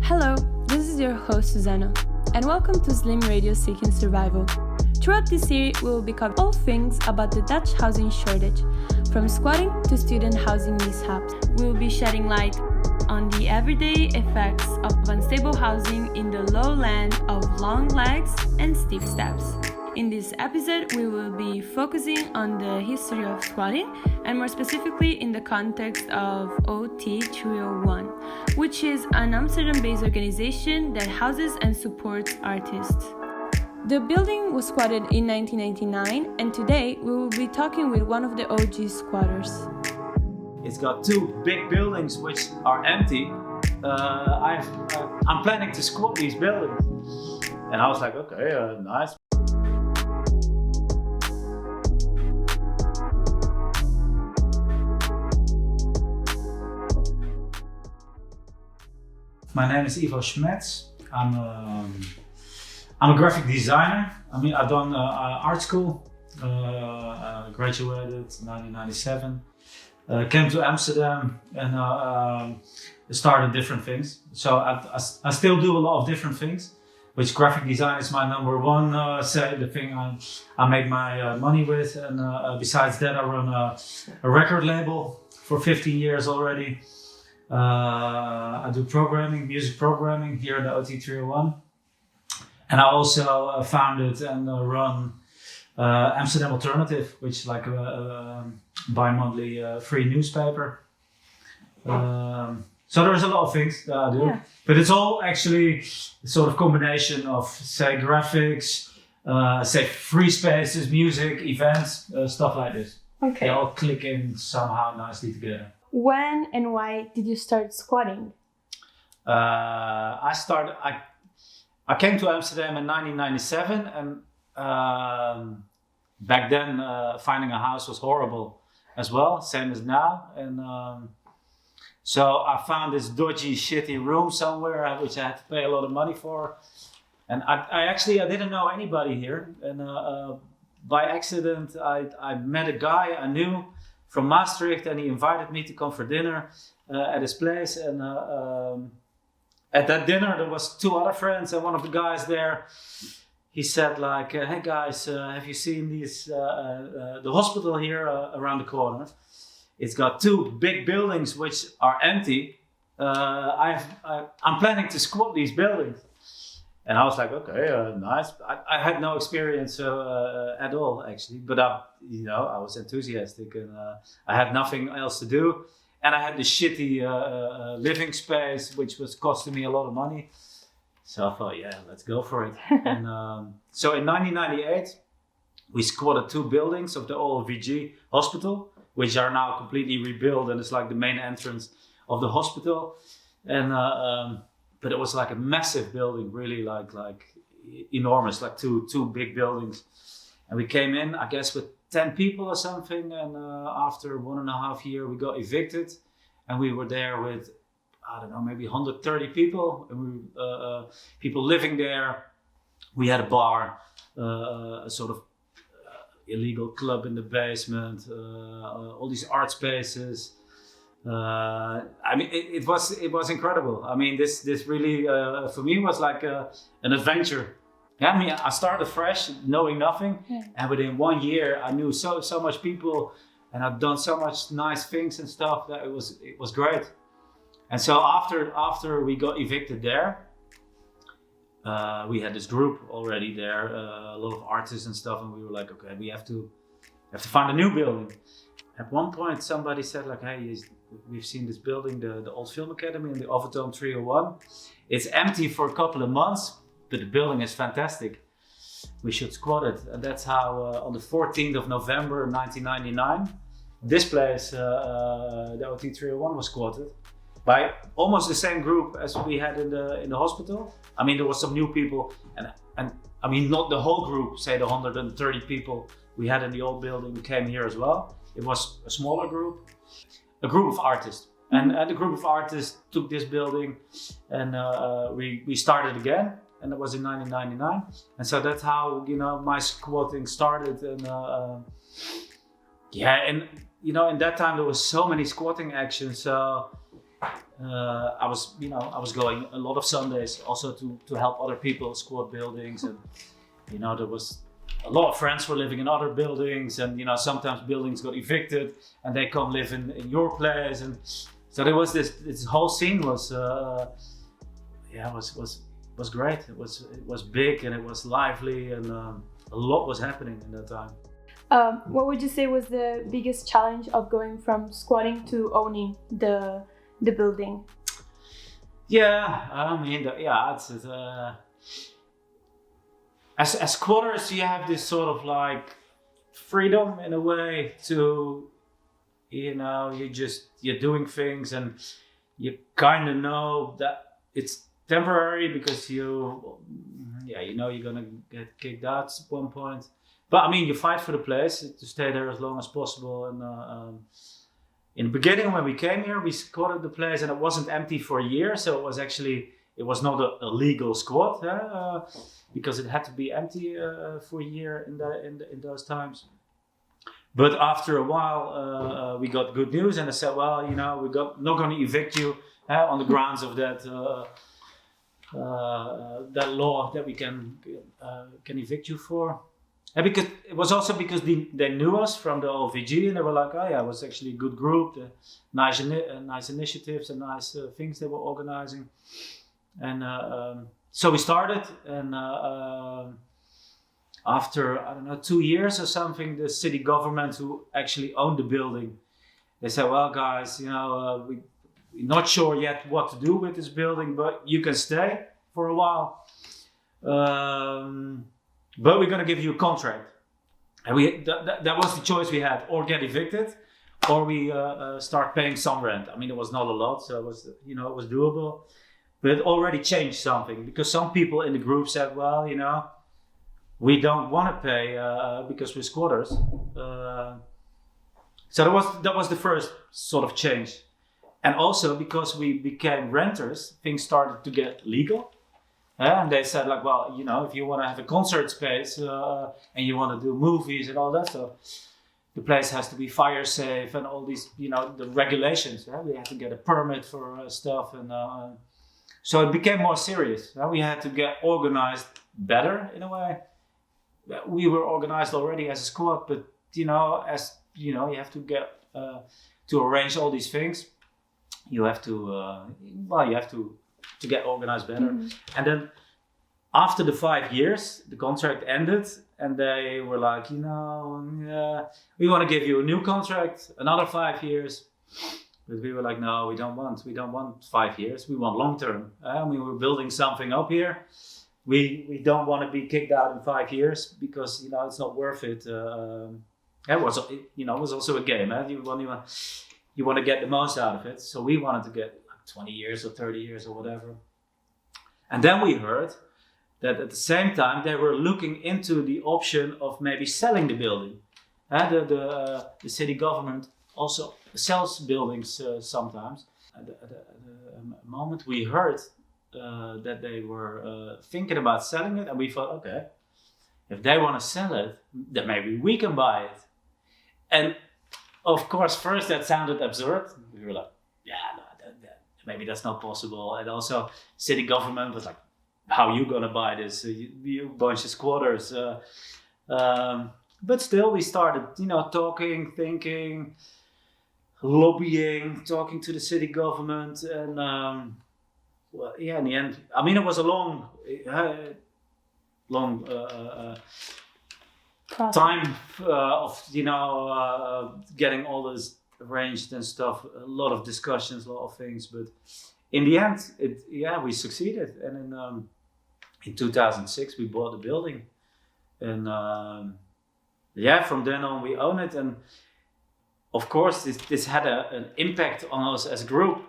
Hello, this is your host Susanna, and welcome to Slim Radio Seeking Survival. Throughout this series, we will be covering all things about the Dutch housing shortage, from squatting to student housing mishaps. We will be shedding light on the everyday effects of unstable housing in the lowland of long legs and steep steps. In this episode, we will be focusing on the history of squatting, and more specifically in the context of OT301, which is an Amsterdam-based organization that houses and supports artists. The building was squatted in 1999, and today we will be talking with one of the OG squatters. It's got two big buildings which are empty. I'm planning to squat these buildings. And I was like, okay, nice. My name is Ivo Schmetz. I'm a graphic designer. I've done art school, graduated in 1997. Came to Amsterdam and started different things. So I still do a lot of different things, which graphic design is my number one, the thing I make my money with. And besides that, I run a record label for 15 years already. I do programming, music programming here at the OT301. And I also founded and run Amsterdam Alternative, which is like a bi-monthly free newspaper. So there's a lot of things that I do, but it's all actually sort of combination of, say, graphics, say free spaces, music, events, stuff like this. Okay. They all click in somehow nicely together. When and why did you start squatting? I came to Amsterdam in 1997, and back then finding a house was horrible as well, same as now. And so I found this dodgy, shitty room somewhere, which I had to pay a lot of money for. And I didn't know anybody here. And by accident, I met a guy I knew from Maastricht, and he invited me to come for dinner at his place. And at that dinner, there was two other friends, and one of the guys there, he said like, hey guys, have you seen the hospital here around the corner? It's got two big buildings which are empty. I'm planning to squat these buildings. And I was like, okay, nice. I had no experience at all, actually, but I was enthusiastic, and I had nothing else to do. And I had this shitty living space, which was costing me a lot of money. So I thought, yeah, let's go for it. And so in 1998, we squatted two buildings of the old VG hospital, which are now completely rebuilt, and it's like the main entrance of the hospital. And but it was like a massive building, really like enormous, like two big buildings. And we came in, I guess, with 10 people or something. And after 1.5 years, we got evicted, and we were there with, I don't know, maybe 130 people, and people living there. We had a bar, a sort of illegal club in the basement, all these art spaces. It was incredible. This really for me was like an adventure. Yeah, I started fresh, knowing nothing, and within 1 year I knew so much people, and I've done so much nice things and stuff that it was great. And so after we got evicted there, we had this group already there, a lot of artists and stuff, and we were like, okay, we have to find a new building. At one point, somebody said like, hey, we've seen this building, the old film academy in the OT301. It's empty for a couple of months, but the building is fantastic. We should squat it. And that's how on the 14th of November 1999, this place, the OT301, was squatted by almost the same group as we had in the hospital. There was some new people, and not the whole group, say the 130 people we had in the old building came here as well. It was a smaller group, a group of artists. And the group of artists took this building, and we started again, and that was in 1999. And so that's how my squatting started. And in that time there was so many squatting actions. So I was going a lot of Sundays also to help other people squat buildings, and there was a lot of friends were living in other buildings, and sometimes buildings got evicted and they come live in your place, and so there was this whole scene was great. It was big and it was lively, and a lot was happening in that time. What would you say was the biggest challenge of going from squatting to owning the building? As squatters, you have this sort of like freedom in a way to, you're doing things, and you kind of know that it's temporary because you're gonna get kicked out at one point. But you fight for the place to stay there as long as possible. And in the beginning, when we came here, we squatted the place, and it wasn't empty for a year. So it was not a legal squat, because it had to be empty for a year in those times. But after a while, we got good news, and they said, well, we're not going to evict you on the grounds of that law that we can evict you for. And because it was also because they knew us from the OVG, and they were like, oh yeah, it was actually a good group, nice initiatives and nice things they were organizing. And so we started, and after, 2 years or something, the city government who actually owned the building, they said, well guys, we're not sure yet what to do with this building, but you can stay for a while. But we're going to give you a contract. And that was the choice we had: or get evicted, or we start paying some rent. It was not a lot, so it was, it was doable. But it already changed something, because some people in the group said, well, we don't want to pay because we're squatters. So that was the first sort of change. And also because we became renters, things started to get legal. And they said, like, well, if you want to have a concert space and you want to do movies and all that, so the place has to be fire safe and all these, the regulations. We had to get a permit for stuff, and so it became more serious. We had to get organized better in a way. We were organized already as a squad, but you have to get to arrange all these things. You have to get organized better. Mm-hmm. And then after the 5 years, the contract ended, and they were like, we want to give you a new contract, another 5 years. But we were like, no, we don't want 5 years. We want long term. We were building something up here. We don't want to be kicked out in 5 years, because it's not worth it. It was also a game. You want to get the most out of it. So we wanted to get 20 years or 30 years or whatever. And then we heard that at the same time they were looking into the option of maybe selling the building. The city government also sells buildings sometimes. At the moment we heard that they were thinking about selling it, and we thought, okay, if they want to sell it, then maybe we can buy it. And of course, first that sounded absurd. We were like, maybe that's not possible. And also, city government was like, how are you gonna buy this? You bunch of squatters. But still, we started, talking, thinking, lobbying, talking to the city government, and in the end, it was a long time of getting all this arranged and stuff. A lot of discussions, a lot of things, but in the end, we succeeded. And in 2006, we bought the building, and from then on we own it. And of course, this had an impact on us as a group,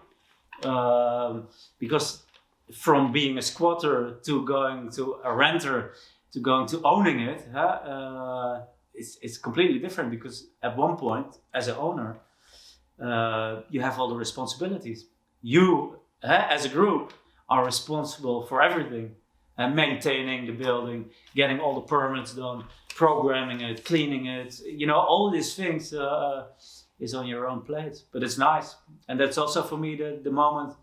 because from being a squatter to going to a renter to going to owning it, it's completely different, because at one point, as an owner, you have all the responsibilities. You, as a group, are responsible for everything, and maintaining the building, getting all the permits done, programming it, cleaning it, all these things. is on your own plate. But it's nice, and that's also for me the moment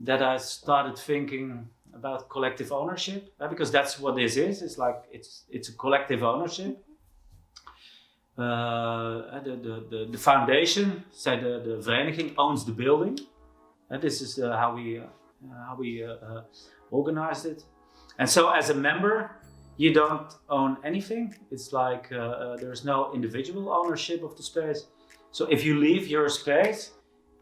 that I started thinking about collective ownership, because that's what this is. It's like it's a collective ownership. The foundation, say the vereniging, owns the building, and this is how we organized it. And so, as a member, you don't own anything. It's like there's no individual ownership of the space. So if you leave your space,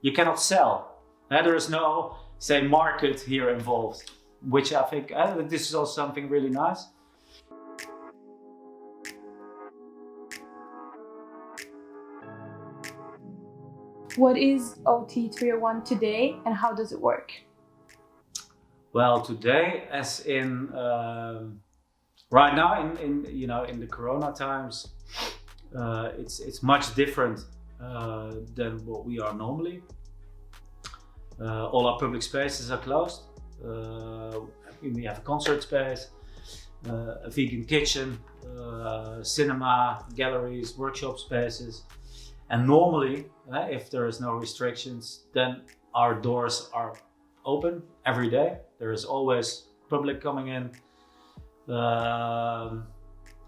you cannot sell. There is no, say, market here involved, which I think this is also something really nice. What is OT301 today, and how does it work? Well, today, as in right now, in the Corona times, it's much different than what we are normally. All our public spaces are closed. We have a concert space, a vegan kitchen, cinema, galleries, workshop spaces. And normally, if there is no restrictions, then our doors are open every day. There is always public coming in,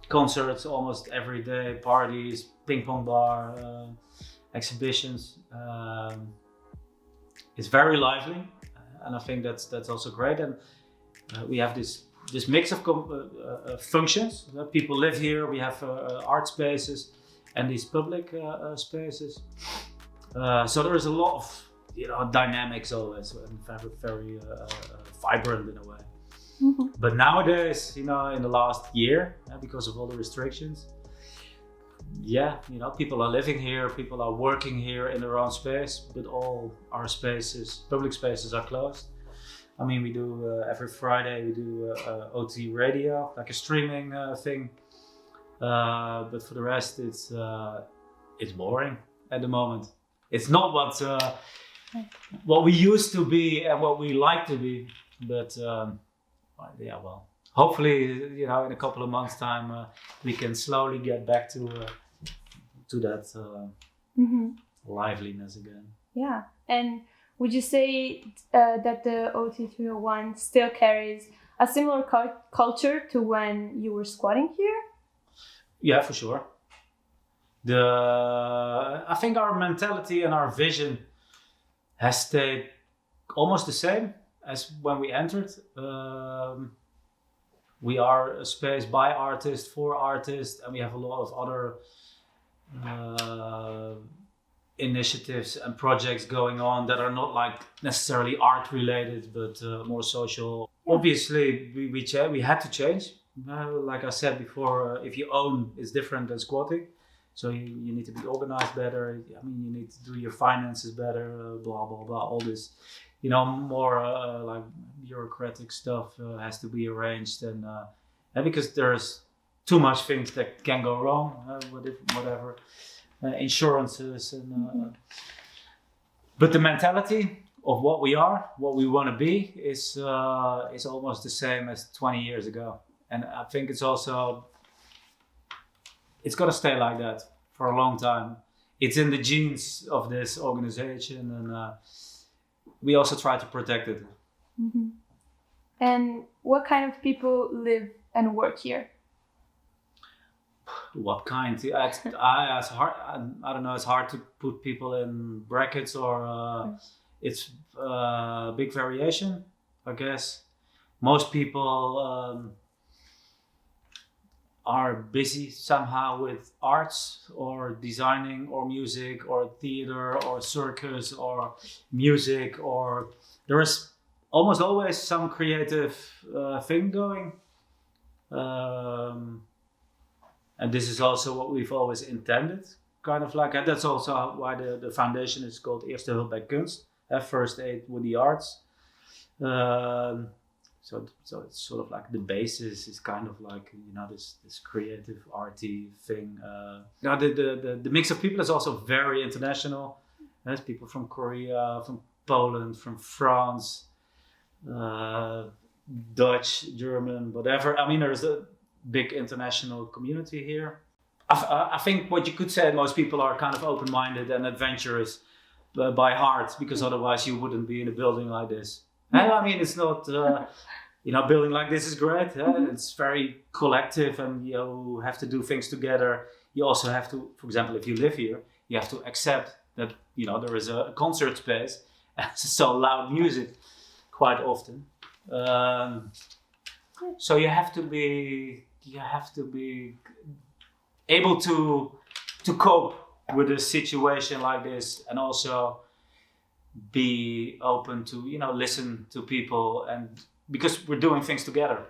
concerts almost every day, parties, ping pong bar, exhibitions. It's very lively, and I think that's also great. And we have this mix of functions. People live here. We have art spaces and these public spaces. So there is a lot of dynamics always, and very vibrant in a way. Mm-hmm. But nowadays, in the last year, because of all the restrictions, people are living here, people are working here in their own space, but all our spaces, public spaces, are closed. I mean, we do every Friday we do OT radio, like a streaming thing. But for the rest, it's boring at the moment. It's not what we used to be and what we like to be. But hopefully, in a couple of months' time, we can slowly get back to that liveliness again. Yeah, and would you say that the OT301 still carries a similar culture to when you were squatting here? Yeah, for sure. I think our mentality and our vision has stayed almost the same as when we entered. We are a space by artists, for artists, and we have a lot of other initiatives and projects going on that are not like necessarily art related, but more social. Yeah. Obviously, we had to change. Like I said before, if you own, it's different than squatting. So you need to be organized better. I mean, you need to do your finances better, blah, blah, blah. All this, more like bureaucratic stuff has to be arranged. And because there's too much things that can go wrong, whatever, insurances. But the mentality of what we are, what we want to be, is almost the same as 20 years ago. And I think it's going to stay like that for a long time. It's in the genes of this organization, and we also try to protect it. Mm-hmm. And what kind of people live and work here? What kind? It's hard. I don't know. It's hard to put people in brackets, or it's big variation, I guess. Most people are busy somehow with arts or designing or music or theater or circus or music, or there is almost always some creative thing going. And this is also what we've always intended, kind of like, and that's also why the foundation is called Eerste Hulp bij Kunst, first aid with the arts. So it's sort of like the basis is kind of like, this creative arty thing. The mix of people is also very international. There's people from Korea, from Poland, from France, Dutch, German, whatever. I mean, there's a big international community here. I think what you could say, most people are kind of open-minded and adventurous by heart, because otherwise you wouldn't be in a building like this. I mean, it's not, building like this is great. It's very collective, and you have to do things together. You also have to, for example, if you live here, you have to accept that, there is a concert space and so loud music quite often. So you have to be able to cope with a situation like this, and also be open to listen to people, and because we're doing things together.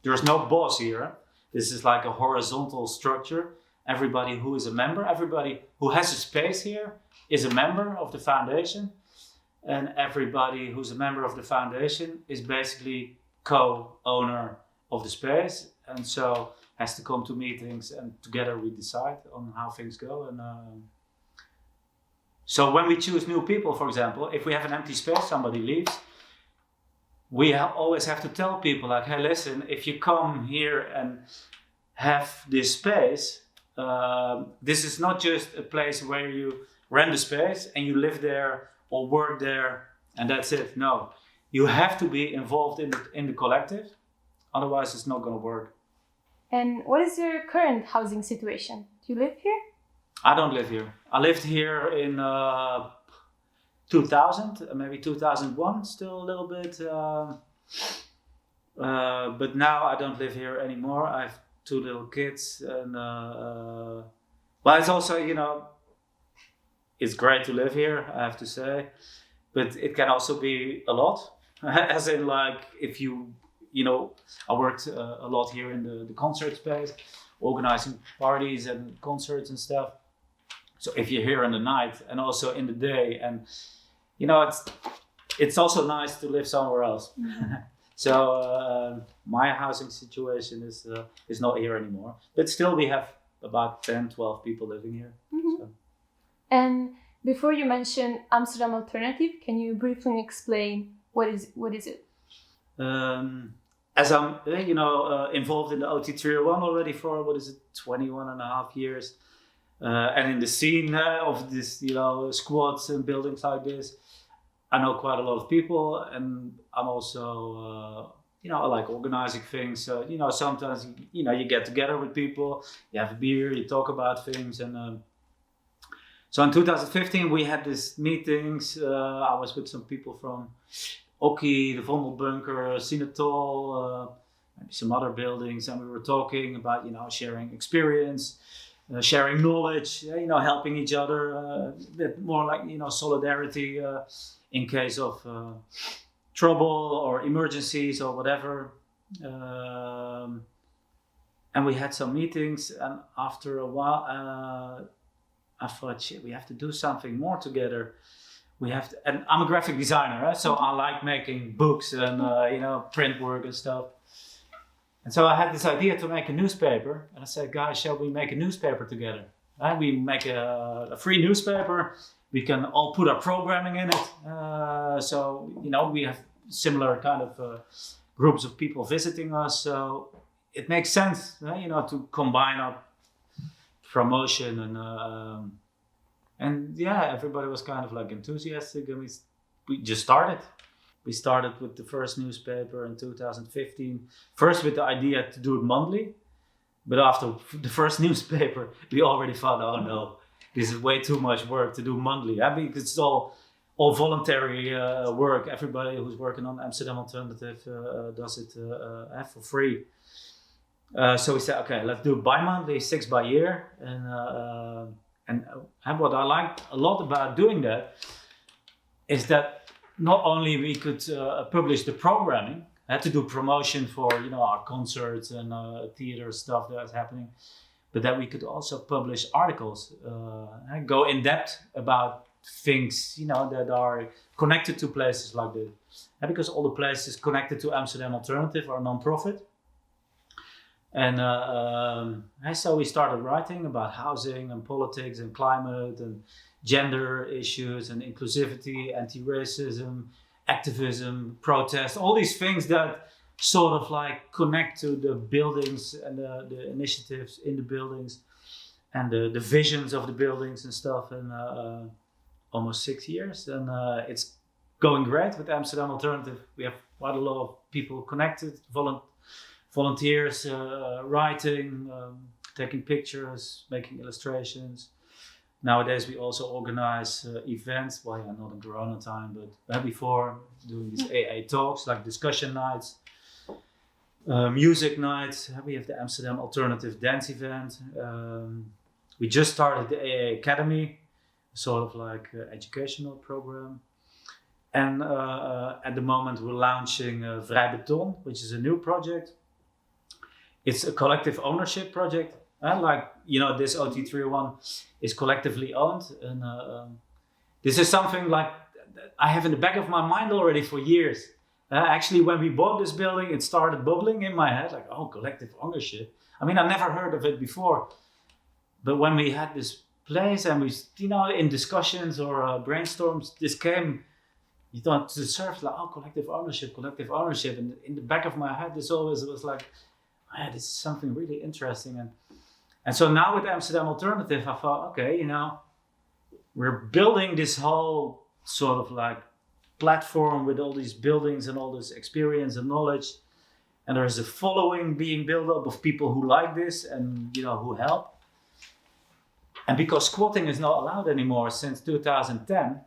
There's no boss here. This is like a horizontal structure. Everybody who is a member, everybody who has a space here is a member of the foundation, and everybody who's a member of the foundation is basically co-owner of the space, and so has to come to meetings, and together we decide on how things go. And so when we choose new people, for example, if we have an empty space, somebody leaves, we always have to tell people like, hey, listen, if you come here and have this space, this is not just a place where you rent a space and you live there or work there and that's it. No, you have to be involved in the collective, otherwise it's not going to work. And what is your current housing situation? Do you live here? I don't live here. I lived here in 2000, maybe 2001, still a little bit. But now I don't live here anymore. I have 2 little kids, and but it's also, it's great to live here, I have to say. But it can also be a lot, as in like if I worked a lot here in the concert space, organizing parties and concerts and stuff. So if you're here in the night and also in the day, and it's also nice to live somewhere else. Mm-hmm. So my housing situation is not here anymore, but still we have about 10-12 people living here. Mm-hmm. So. And before you mention Amsterdam Alternative, can you briefly explain what is it? As I'm, involved in the OT301 already for 21 and a half years, and in the scene of this, squads and buildings like this, I know quite a lot of people, and I'm also, I like organizing things. So, sometimes, you get together with people, you have a beer, you talk about things, and so in 2015 we had these meetings. I was with some people from Oki, the Vondelbunker, Sinatol, maybe some other buildings, and we were talking about, sharing experience, sharing knowledge, helping each other, a bit more like, solidarity in case of trouble or emergencies or whatever. And we had some meetings, and after a while, I thought, shit, we have to do something more together. We have to, and I'm a graphic designer, so I like making books and print work and stuff. And so I had this idea to make a newspaper, and I said, guys, shall we make a newspaper together? We make a free newspaper. We can all put our programming in it. So we have similar kind of groups of people visiting us. So it makes sense, to combine our promotion and everybody was kind of like enthusiastic, and we just started. We started with the first newspaper in 2015, first with the idea to do it monthly, but after the first newspaper we already thought, oh no, this is way too much work to do monthly. I mean, it's all voluntary work. Everybody who's working on Amsterdam Alternative does it for free. So we said, okay, let's do bi-monthly, 6 by year. And what I liked a lot about doing that is that not only we could publish the programming, had to do promotion for our concerts and theater stuff that's happening, but that we could also publish articles and go in depth about things that are connected to places like this. And because all the places connected to Amsterdam Alternative are non-profit. And so we started writing about housing and politics and climate and gender issues and inclusivity, anti-racism, activism, protest, all these things that sort of like connect to the buildings and the initiatives in the buildings. and the visions of the buildings and stuff in almost 6 years. And it's going great with Amsterdam Alternative. We have quite a lot of people connected, volunteers, writing, taking pictures, making illustrations. Nowadays we also organize events, not in Corona time, but before, doing these AA talks, like discussion nights, music nights. We have the Amsterdam Alternative dance event. We just started the AA Academy, sort of like educational program. And at the moment we're launching Vrij Beton, which is a new project. It's a collective ownership project. This OT301 is collectively owned. And this is something like I have in the back of my mind already for years. Actually, when we bought this building, it started bubbling in my head, like, oh, collective ownership. I mean, I never heard of it before. But when we had this place and we, in discussions or brainstorms, this came, to the surface, like, oh, collective ownership. And in the back of my head, this always was like, this is something really interesting. And so now with Amsterdam Alternative, I thought, okay, we're building this whole sort of like platform with all these buildings and all this experience and knowledge. And there's a following being built up of people who like this and, who help. And because squatting is not allowed anymore since 2010,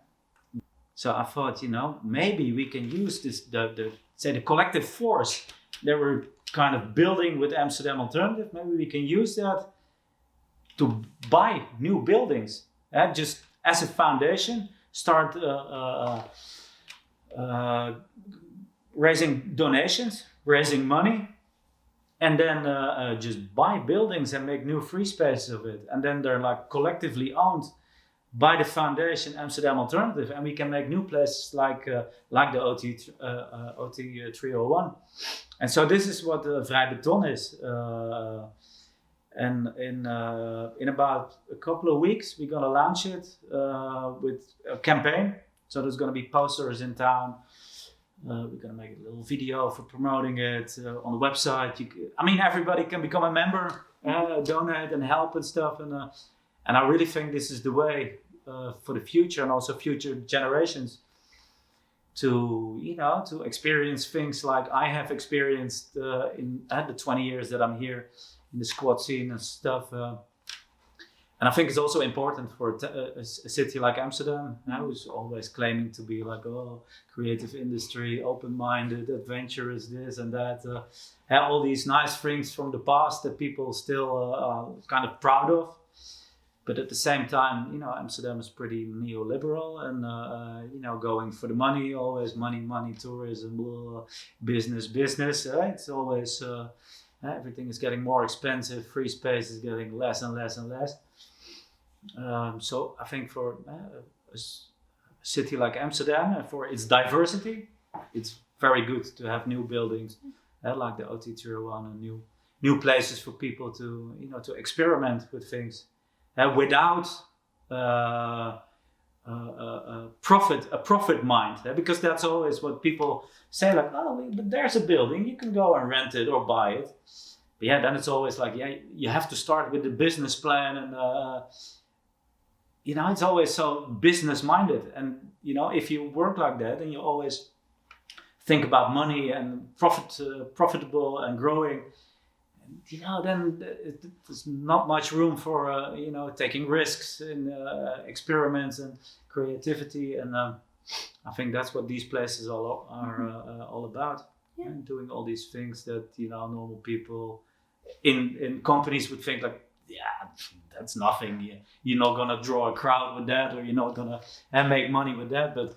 so I thought, maybe we can use this, the collective force that we're kind of building with Amsterdam Alternative. Maybe we can use that to buy new buildings, just as a foundation, start raising donations, raising money, and then just buy buildings and make new free spaces of it. And then they're like collectively owned by the foundation Amsterdam Alternative, and we can make new places like the OT301. And so this is what Vrij Beton is. And in about a couple of weeks, we're going to launch it with a campaign. So there's going to be posters in town. We're going to make a little video for promoting it on the website. Everybody can become a member, donate and help and stuff. And I really think this is the way for the future and also future generations to experience things like I have experienced in the 20 years that I'm here in the squat scene and stuff. And I think it's also important for a city like Amsterdam, who's always claiming to be like, creative industry, open-minded, adventurous, this and that. All these nice things from the past that people still are kind of proud of. But at the same time, Amsterdam is pretty neoliberal and, going for the money, always money, tourism, blah, business. It's always, everything is getting more expensive, free space is getting less and less and less. So I think for a city like Amsterdam and for its diversity, it's very good to have new buildings like the OT301 and new places for people to to experiment with things without a profit mind, because that's always what people say, like, but there's a building, you can go and rent it or buy it. But then it's always like, you have to start with the business plan and it's always so business minded. And if you work like that and you always think about money and profitable and growing, then there's not much room for taking risks in experiments and creativity. And I think that's what these places are all about. And doing all these things that normal people in companies would think like, that's nothing. You're not gonna draw a crowd with that, or you're not gonna make money with that. But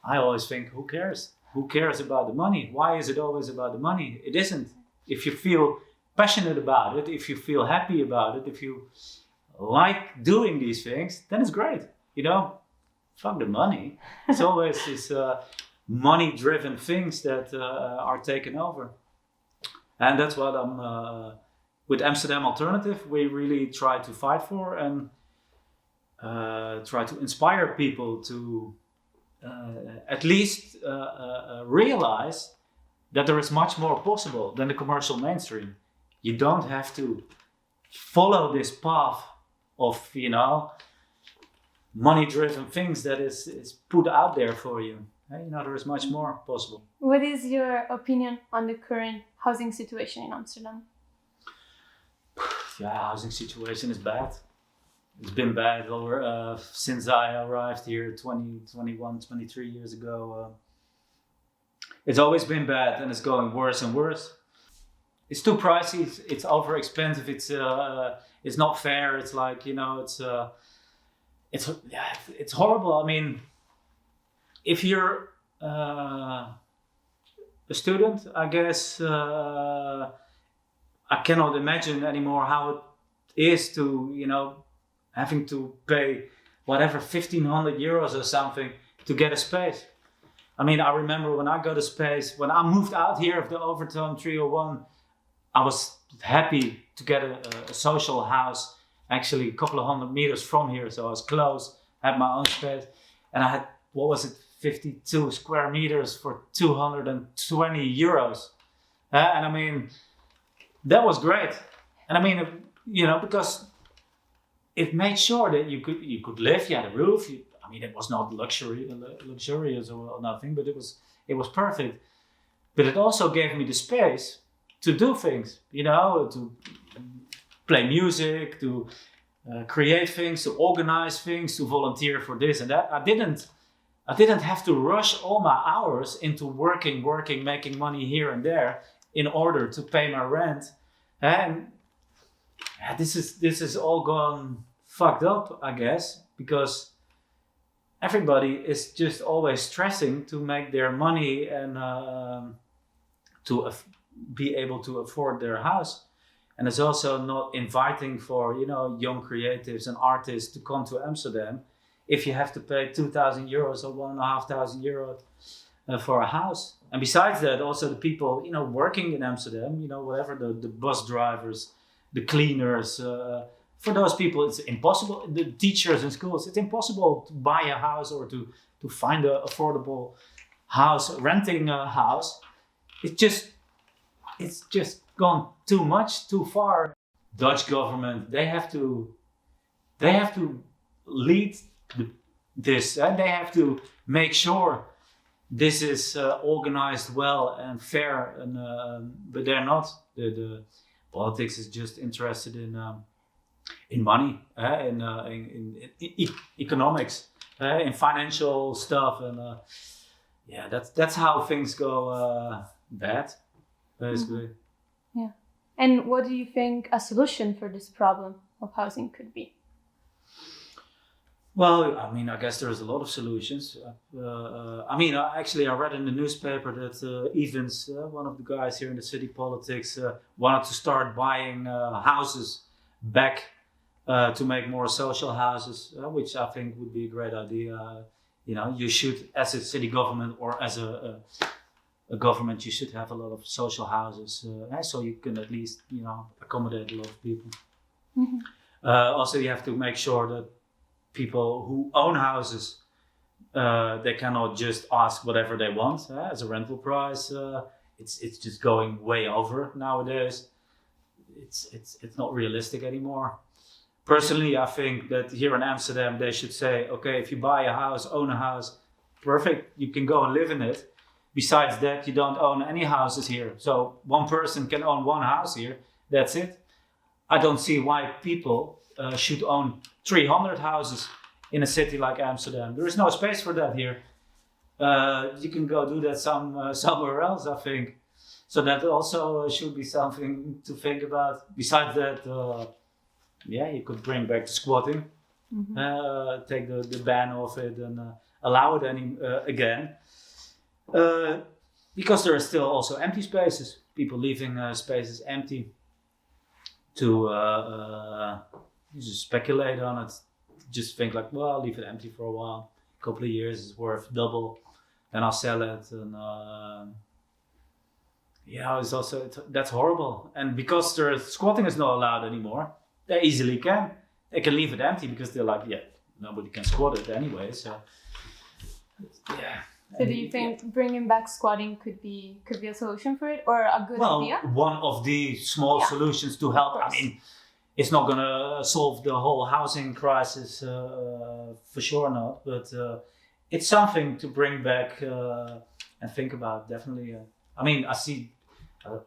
I always think, who cares? Who cares about the money? Why is it always about the money? It isn't. If you feel passionate about it, if you feel happy about it, if you like doing these things, then it's great. Fuck the money. It's always these money-driven things that are taken over. And that's what I'm with Amsterdam Alternative, we really try to fight for and try to inspire people to at least realize that there is much more possible than the commercial mainstream. You don't have to follow this path of money-driven things that is put out there for you. There is much more possible. What is your opinion on the current housing situation in Amsterdam? Yeah, housing situation is bad. It's been bad since I arrived here 21, 23 years ago. It's always been bad, and it's going worse and worse. It's too pricey. It's over expensive. It's not fair. It's like it's horrible. I mean, if you're a student, I guess I cannot imagine anymore how it is to having to pay whatever 1,500 euros or something to get a space. I mean, I remember when I got a space, when I moved out here of the OT301, I was happy to get a social house, actually a couple of 100 meters from here, so I was close, had my own space, and I had, 52 square meters for 220 euros. And I mean, that was great. And I mean, because it made sure that you could live. You had a roof. It was not luxurious or nothing, but it was perfect. But it also gave me the space to do things, to play music, to create things, to organize things, to volunteer for this and that. I didn't have to rush all my hours into working, making money here and there in order to pay my rent. And this is all gone fucked up, I guess, because everybody is just always stressing to make their money and to be able to afford their house. And it's also not inviting for young creatives and artists to come to Amsterdam if you have to pay 2,000 euros or 1,500 euros for a house. And besides that, also the people working in Amsterdam, whatever, the bus drivers, the cleaners, for those people it's impossible. The teachers in schools, it's impossible to buy a house or to find an affordable house. Renting a house, it's just gone too much, too far. Dutch government, they have to lead this, and they have to make sure this is organized well and fair. And but they're not. The politics is just interested in money, in economics, in financial stuff, and that's how things go bad, basically. Yeah. And what do you think a solution for this problem of housing could be? Well, I guess there's a lot of solutions. Actually, I read in the newspaper that Evans, one of the guys here in the city politics, wanted to start buying houses back to make more social houses, which I think would be a great idea. You should, as a city government or as a government, you should have a lot of social houses, so you can at least, accommodate a lot of people. Mm-hmm. Also, you have to make sure that people who own houses, they cannot just ask whatever they want as a rental price. It's just going way over nowadays. It's not realistic anymore. Personally, I think that here in Amsterdam they should say, okay, if you buy a house, own a house, perfect, you can go and live in it. Besides that, you don't own any houses here. So one person can own one house here. That's it. I don't see why people should own 300 houses in a city like Amsterdam. There is no space for that here. You can go do that somewhere else, I think. So that also should be something to think about. Besides that, you could bring back the squatting, mm-hmm. Take the ban off it and allow it again. Because there are still also empty spaces. People leaving spaces empty to just speculate on it. Just think like, well, I'll leave it empty for a while. A couple of years is worth double, then I'll sell it. And that's horrible. And because squatting is not allowed anymore, they easily can. They can leave it empty because they're like, nobody can squat it anyway. So yeah. So do you think bringing back squatting could be a solution for it, or a good idea? Well, one of the small solutions to help. it's not going to solve the whole housing crisis, for sure not. But it's something to bring back and think about, definitely. I mean, I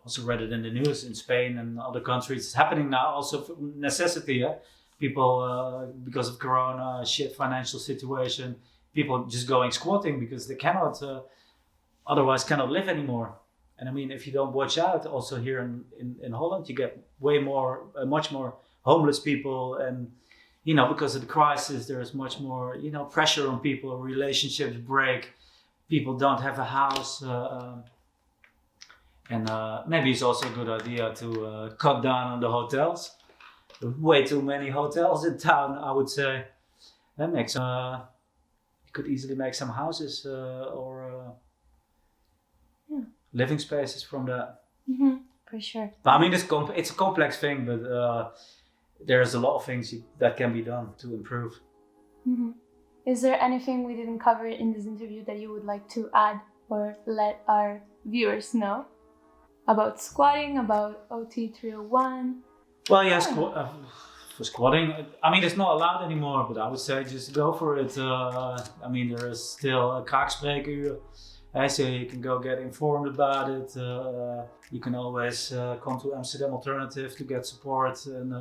also read it in the news in Spain and other countries. It's happening now also for necessity. People, because of Corona, shit financial situation, people just going squatting because they cannot, otherwise cannot live anymore. And I mean, if you don't watch out, also here in Holland, you get much more homeless people. And, you know, because of the crisis, there's much more, you know, pressure on people, relationships break, people don't have a house. And maybe it's also a good idea to cut down on the hotels. Way too many hotels in town, I would say. That makes you could easily make some houses or living spaces from that. Mm-hmm. For sure. But I mean, it's a complex thing, but there's a lot of things that can be done to improve. Mm-hmm. Is there anything we didn't cover in this interview that you would like to add or let our viewers know about squatting, about OT301? Well, yes, for squatting, I mean, it's not allowed anymore, but I would say just go for it. I mean, there is still a kaakspreekuur, so you can go get informed about it. You can always come to Amsterdam Alternative to get support, and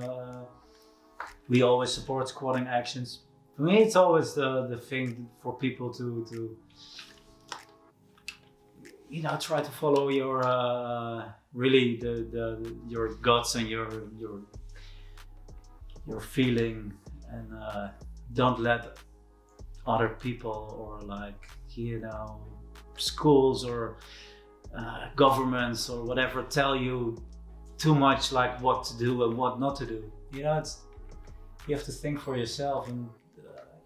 we always support squatting actions. For me, it's always the thing for people to you know, try to follow your really your guts and your feeling, and don't let other people or, like, you know, schools or governments or whatever tell you too much, like what to do and what not to do. You know, you have to think for yourself and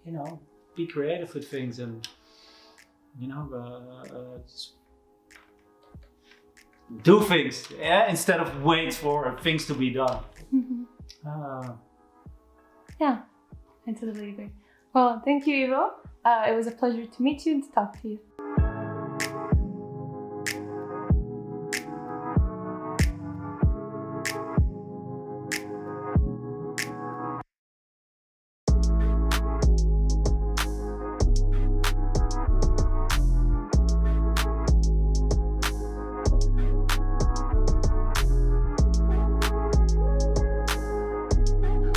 you know, be creative with things, and you know, just do things, instead of wait for things to be done. Mm-hmm. Yeah, I totally agree. Well, thank you, Ivo. It was a pleasure to meet you and to talk to you.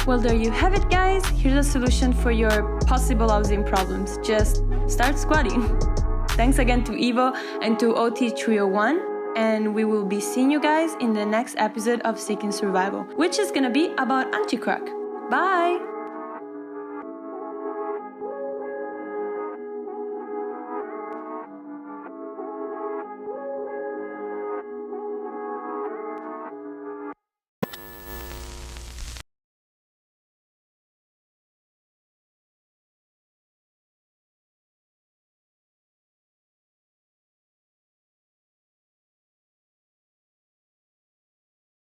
Well, there you have it, guys. Here's a solution for your possible housing problems. Just start squatting. Thanks again to Ivo and to OT301. And we will be seeing you guys in the next episode of Seeking Survival, which is gonna be about anti-crack. Bye!